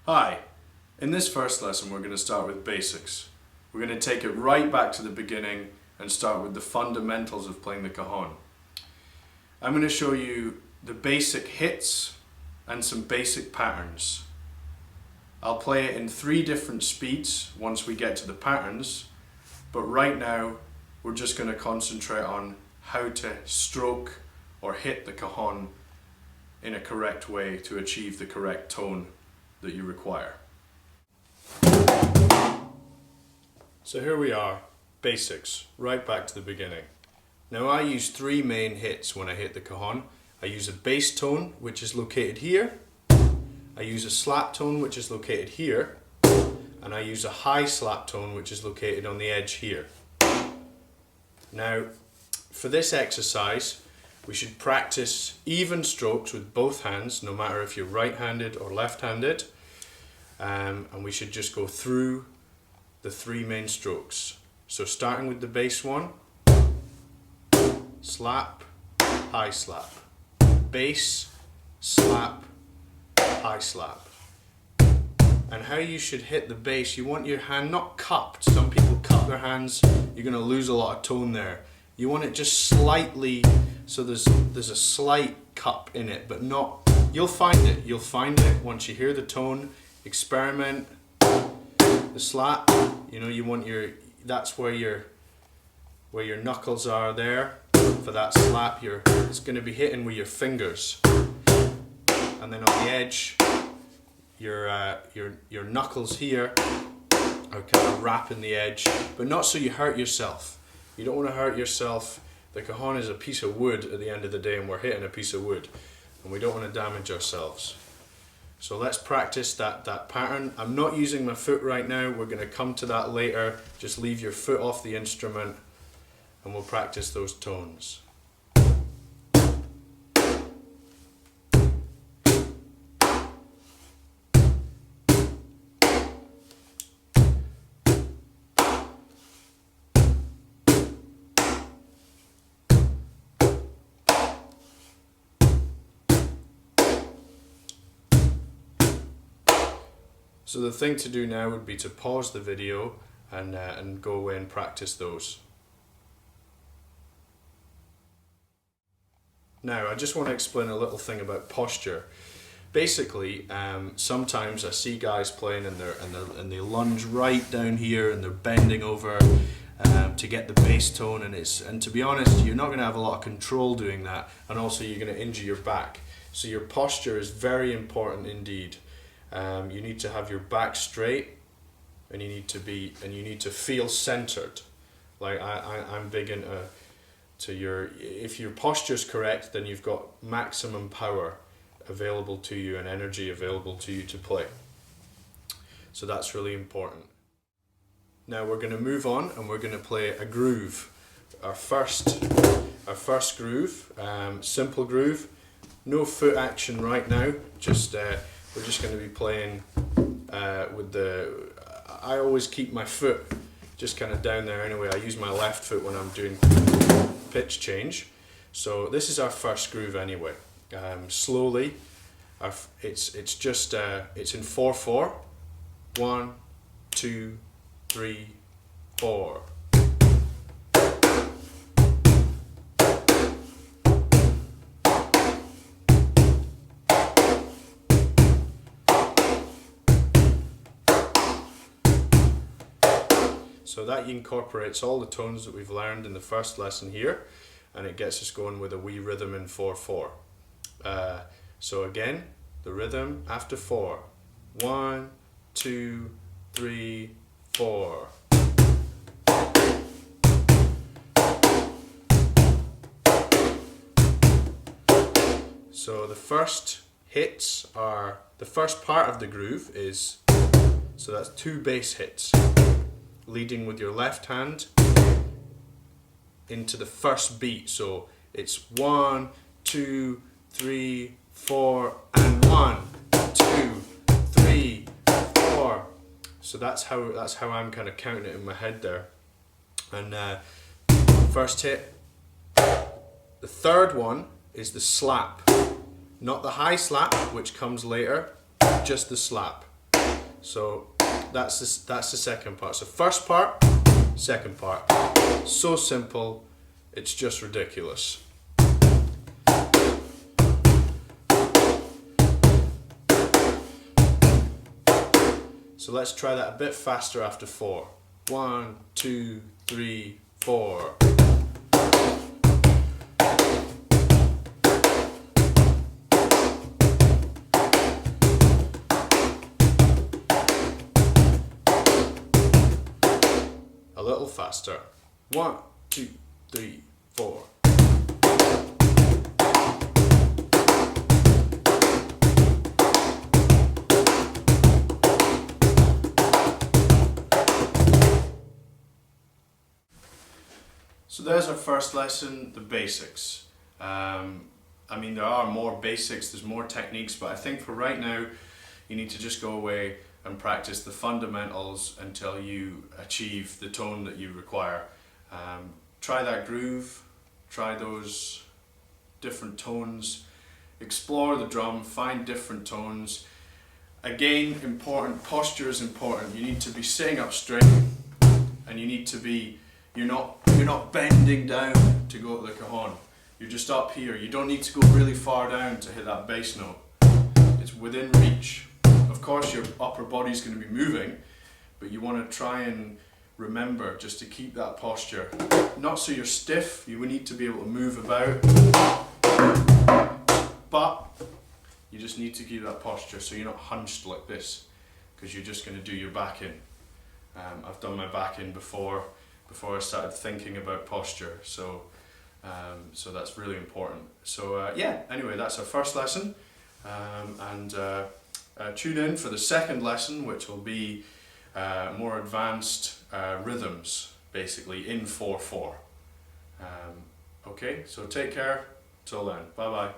Hi, in this first lesson we're going to start with basics. We're going to take it right back to the beginning and start with the fundamentals of playing the cajon. I'm going to show you the basic hits and some basic patterns. I'll play it in 3 different speeds once we get to the patterns, but right now we're just going to concentrate on how to stroke or hit the cajon in a correct way to achieve the correct tone that you require. So here we are, basics, right back to the beginning. Now I use 3 main hits when I hit the cajon. I use a bass tone, which is located here. I use a slap tone, which is located here. And I use a high slap tone, which is located on the edge here. Now, for this exercise, we should practice even strokes with both hands, no matter if you're right-handed or left-handed. And we should just go through the 3 main strokes. So starting with the bass one, slap, high slap, bass, slap, high slap. And how you should hit the bass, you want your hand not cupped. Some people cup their hands, you're going to lose a lot of tone there. You want it just slightly, so there's a slight cup in it, but not, you'll find it once you hear the tone. Experiment. The slap, you know, you want that's where your knuckles are there. For that slap, it's going to be hitting with your fingers, and then on the edge, your knuckles here are kind of wrapping the edge, but not so you hurt yourself. You don't want to hurt yourself. The cajon is a piece of wood at the end of the day, and we're hitting a piece of wood, and we don't want to damage ourselves. So let's practice that pattern. I'm not using my foot right now. We're going to come to that later. Just leave your foot off the instrument and we'll practice those tones. So the thing to do now would be to pause the video and go away and practice those. Now I just want to explain a little thing about posture. Basically, sometimes I see guys playing and they lunge right down here and they're bending over to get the bass tone, and to be honest, you're not going to have a lot of control doing that, and also you're going to injure your back. So your posture is very important indeed. You need to have your back straight, and you need to feel centered. Like I'm big into if your posture's correct, then you've got maximum power available to you and energy available to you to play. So that's really important. Now we're going to move on and we're going to play a groove. Our first groove, simple groove, no foot action right now. We're just going to be playing with I always keep my foot just kind of down there anyway. I use my left foot when I'm doing pitch change. So this is our first groove anyway. Slowly, it's in 4/4. 1, 2, 3, 4. So that incorporates all the tones that we've learned in the first lesson here, and it gets us going with a wee rhythm in 4/4. So again, the rhythm after 4. 1, 2, 3, 4. So the first hits are, the first part of the groove is, so that's 2 bass hits. Leading with your left hand into the first beat. So it's 1, 2, 3, 4, and 1, 2, 3, 4. So that's how I'm kind of counting it in my head there. And first hit. The third one is the slap, not the high slap, which comes later, just the slap. So that's the second part. So first part, second part. So simple, it's just ridiculous. So let's try that a bit faster after 4. 1, 2, 3, 4. A little faster. 1, 2, 3, 4. So there's our first lesson, the basics. I mean, there are more basics, there's more techniques, but I think for right now, you need to just go away and practice the fundamentals until you achieve the tone that you require. Try that groove, try those different tones, explore the drum, find different tones. Again, important, posture is important. You need to be sitting up straight, and you need to be, you're not bending down to go to the cajon. You're just up here. You don't need to go really far down to hit that bass note. It's within reach. Of course your upper body's going to be moving, but you want to try and remember just to keep that posture. Not so you're stiff, you need to be able to move about, but you just need to keep that posture so you're not hunched like this, because you're just going to do your back in. I've done my back in before I started thinking about posture, so that's really important. So yeah, anyway, that's our first lesson, and tune in for the second lesson, which will be more advanced rhythms, basically in 4/4. Okay, so take care, till then, bye bye.